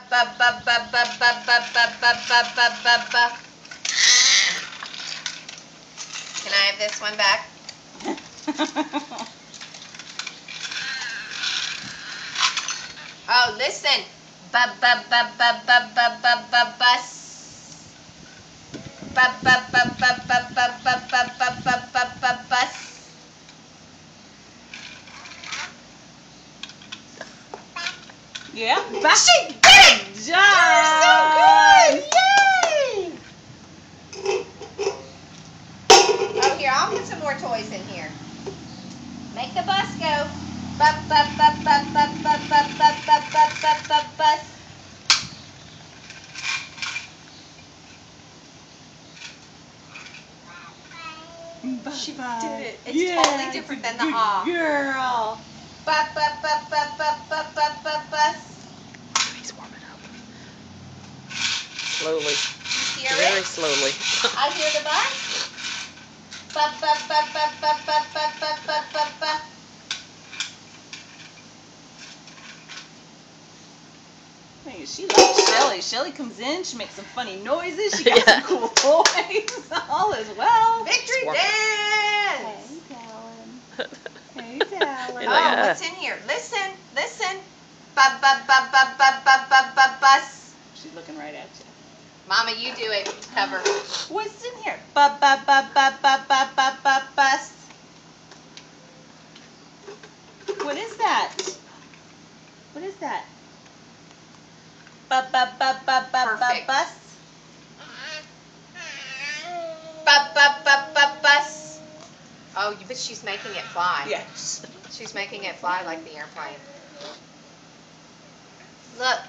ba ba ba ba ba ba ba ba ba ba ba ba. Can I have this one back? Oh, listen. Ba ba ba ba ba ba ba ba bus. Ba ba ba ba ba ba ba ba ba ba ba ba bus. Yeah. She did it! Good job! You're so good! Yay! Oh, here, I'll put some more toys in here. Make the bus go. Ba ba ba ba ba ba ba ba ba ba ba ba bus. She did it. It's totally different than the ah. Girl. Ba ba ba ba ba ba ba ba bus. He's warming up. Slowly. You hear Very it? slowly. I hear the bus. Ba ba ba ba ba ba ba ba ba ba ba. Hey, she loves Shelly. Shelly comes in, she makes some funny noises, she got some cool toys, all as well. Victory Swarm. dance! Hey, Talon. Hey, Talon. You're like, Oh, what's in here? Listen, listen. Ba ba ba ba ba ba ba ba bus. She's looking right at you. Mama, you do it. Cover. What's in here? Ba ba ba ba ba ba ba ba bus. What is that? What is that? Ba ba ba ba ba ba Perfect. bus. Ba ba ba ba bus. Oh, but she's making it fly. Yes. She's making it fly like the airplane. Look.